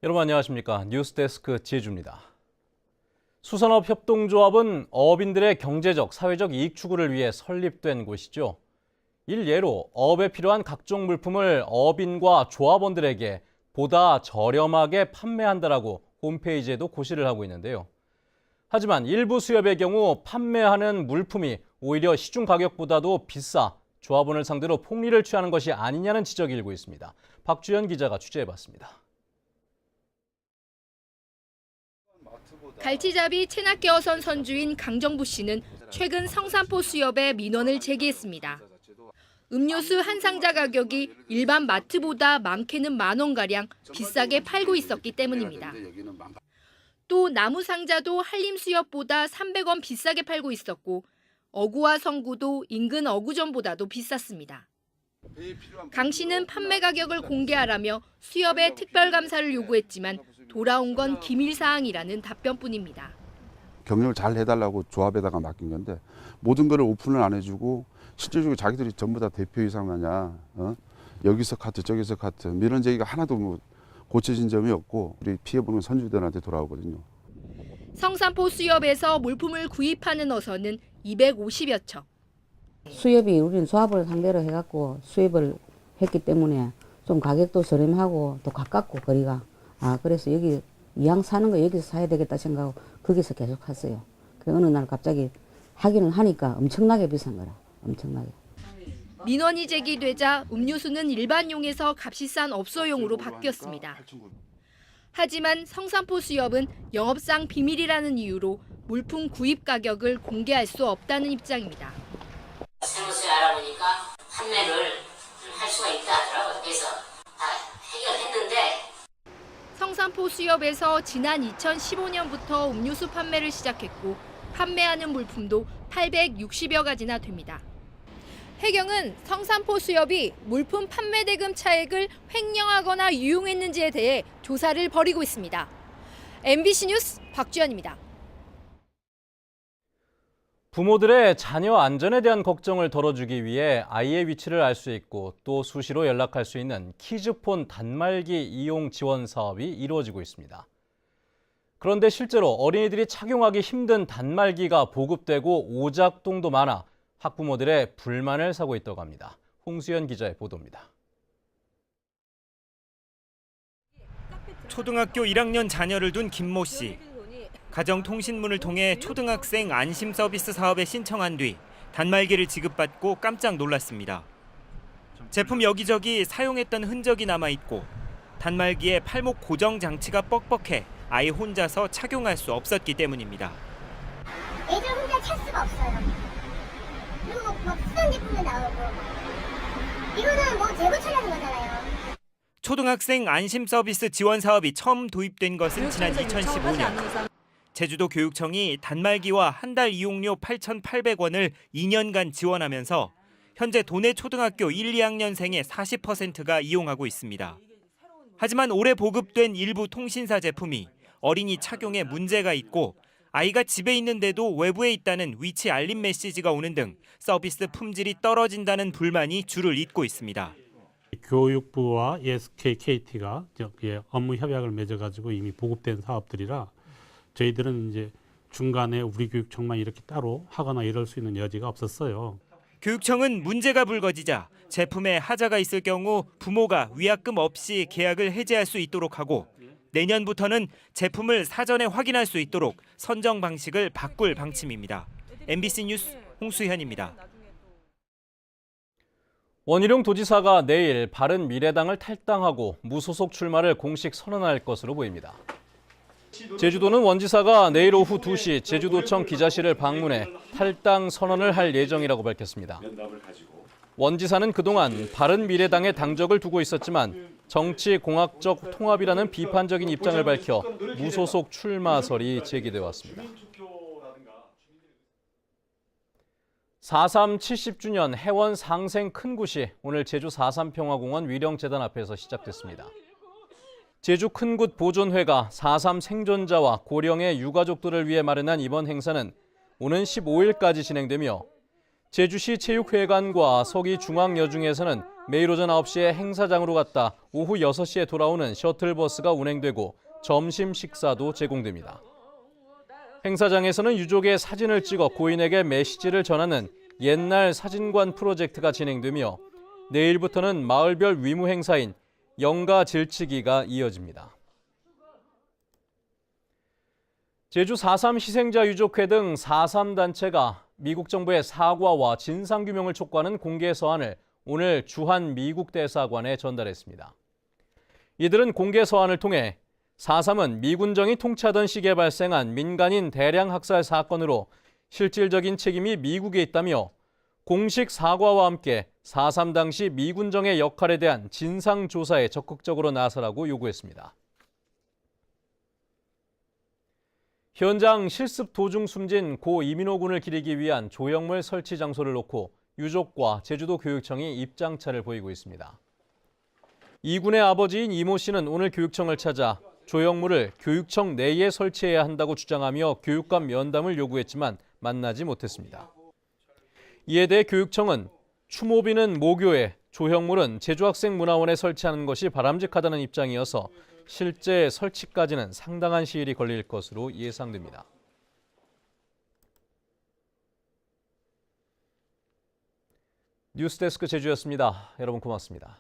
여러분 안녕하십니까? 뉴스데스크 지혜주입니다. 수산업협동조합은 어업인들의 경제적, 사회적 이익 추구를 위해 설립된 곳이죠. 일예로 어업에 필요한 각종 물품을 어업인과 조합원들에게 보다 저렴하게 판매한다라고 홈페이지에도 고시를 하고 있는데요. 하지만 일부 수협의 경우 판매하는 물품이 오히려 시중 가격보다도 비싸 조합원을 상대로 폭리를 취하는 것이 아니냐는 지적이 일고 있습니다. 박주연 기자가 취재해봤습니다. 갈치잡이 체납계어선 선주인 강정부 씨는 최근 성산포 수협에 민원을 제기했습니다. 음료수 한 상자 가격이 일반 마트보다 많게는 만 원가량 비싸게 팔고 있었기 때문입니다. 또 나무 상자도 한림수협보다 300원 비싸게 팔고 있었고 어구와 성구도 인근 어구점보다도 비쌌습니다. 강 씨는 판매 가격을 공개하라며 수협에 특별감사를 요구했지만 돌아온 건 기밀사항이라는 답변뿐입니다. 경영을 잘 해달라고 조합에다가 맡긴 건데 모든 거를 오픈을 안 해주고 실질적으로 자기들이 전부 다 대표이사마냐 여기서 카트 저기서 카트 이런 제기가 하나도 뭐 고쳐진 점이 없고 우리 피해보는 선주들한테 돌아오거든요. 성산포 수협에서 물품을 구입하는 어선은 250여 척. 수협이 우리는 조합을 상대로 해갖고 수협을 했기 때문에 좀 가격도 저렴하고 또 가깝고 거리가 그래서 여기 이왕 사는 거 여기서 사야 되겠다 생각하고 거기서 계속 했어요. 그 어느 날 갑자기 하기는 하니까 엄청나게 비싼 거라 엄청나게. 민원이 제기되자 음료수는 일반용에서 값이 싼 업소용으로 바뀌었습니다. 하지만 성산포 수협은 영업상 비밀이라는 이유로 물품 구입 가격을 공개할 수 없다는 입장입니다. 세무서에 알아보니까 판매를 할 수가 있다 하더라고요. 그래서 다 해결했는데 성산포 수협에서 지난 2015년부터 음료수 판매를 시작했고 판매하는 물품도 860여 가지나 됩니다. 해경은 성산포 수협이 물품 판매 대금 차액을 횡령하거나 유용했는지에 대해 조사를 벌이고 있습니다. MBC 뉴스 박주연입니다. 부모들의 자녀 안전에 대한 걱정을 덜어주기 위해 아이의 위치를 알 수 있고 또 수시로 연락할 수 있는 키즈폰 단말기 이용 지원 사업이 이루어지고 있습니다. 그런데 실제로 어린이들이 착용하기 힘든 단말기가 보급되고 오작동도 많아 학부모들의 불만을 사고 있다고 합니다. 홍수연 기자의 보도입니다. 초등학교 1학년 자녀를 둔 김모 씨. 가정통신문을 통해 초등학생 안심 서비스 사업에 신청한 뒤 단말기를 지급받고 깜짝 놀랐습니다. 제품 여기저기 사용했던 흔적이 남아있고 단말기에 팔목 고정 장치가 뻑뻑해 아이 혼자서 착용할 수 없었기 때문입니다. 애들 혼자 찰 수가 없어요. 그리고 막 수단 제품도 나오고 이거는 뭐 재고 처리하는 거잖아요. 초등학생 안심 서비스 지원 사업이 처음 도입된 것은 지난 2015년. 제주도 교육청이 단말기와 한 달 이용료 8,800원을 2년간 지원하면서 현재 도내 초등학교 1, 2학년생의 40%가 이용하고 있습니다. 하지만 올해 보급된 일부 통신사 제품이 어린이 착용에 문제가 있고 아이가 집에 있는데도 외부에 있다는 위치 알림 메시지가 오는 등 서비스 품질이 떨어진다는 불만이 줄을 잇고 있습니다. 교육부와 SK, KT가 업무 협약을 맺어가지고 이미 보급된 사업들이라 저희들은 이제 중간에 우리 교육청만 이렇게 따로 하거나 이럴 수 있는 여지가 없었어요. 교육청은 문제가 불거지자 제품에 하자가 있을 경우 부모가 위약금 없이 계약을 해지할 수 있도록 하고 내년부터는 제품을 사전에 확인할 수 있도록 선정 방식을 바꿀 방침입니다. MBC 뉴스 홍수현입니다. 원희룡 도지사가 내일 바른미래당을 탈당하고 무소속 출마를 공식 선언할 것으로 보입니다. 제주도는 원 지사가 내일 오후 2시 제주도청 기자실을 방문해 탈당 선언을 할 예정이라고 밝혔습니다. 원 지사는 그동안 바른미래당에 당적을 두고 있었지만 정치공학적 통합이라는 비판적인 입장을 밝혀 무소속 출마설이 제기돼 왔습니다. 4.3 70주년 해원 상생 큰 굿이 오늘 제주 4.3 평화공원 위령재단 앞에서 시작됐습니다. 제주 큰굿 보존회가 4.3 생존자와 고령의 유가족들을 위해 마련한 이번 행사는 오는 15일까지 진행되며 제주시 체육회관과 서기중앙여중에서는 매일 오전 9시에 행사장으로 갔다 오후 6시에 돌아오는 셔틀버스가 운행되고 점심 식사도 제공됩니다. 행사장에서는 유족의 사진을 찍어 고인에게 메시지를 전하는 옛날 사진관 프로젝트가 진행되며 내일부터는 마을별 위무 행사인 영가 질치기가 이어집니다. 제주 4.3 희생자 유족회 등 4.3 단체가 미국 정부의 사과와 진상규명을 촉구하는 공개 서한을 오늘 주한 미국 대사관에 전달했습니다. 이들은 공개 서한을 통해 4.3은 미군정이 통치하던 시기에 발생한 민간인 대량 학살 사건으로 실질적인 책임이 미국에 있다며 공식 사과와 함께 4.3 당시 미군정의 역할에 대한 진상조사에 적극적으로 나서라고 요구했습니다. 현장 실습 도중 숨진 고 이민호 군을 기리기 위한 조형물 설치 장소를 놓고 유족과 제주도 교육청이 입장차를 보이고 있습니다. 이 군의 아버지인 이모 씨는 오늘 교육청을 찾아 조형물을 교육청 내에 설치해야 한다고 주장하며 교육감 면담을 요구했지만 만나지 못했습니다. 이에 대해 교육청은 추모비는 모교에, 조형물은 제주학생문화원에 설치하는 것이 바람직하다는 입장이어서 실제 설치까지는 상당한 시일이 걸릴 것으로 예상됩니다. 뉴스데스크 제주였습니다. 여러분 고맙습니다.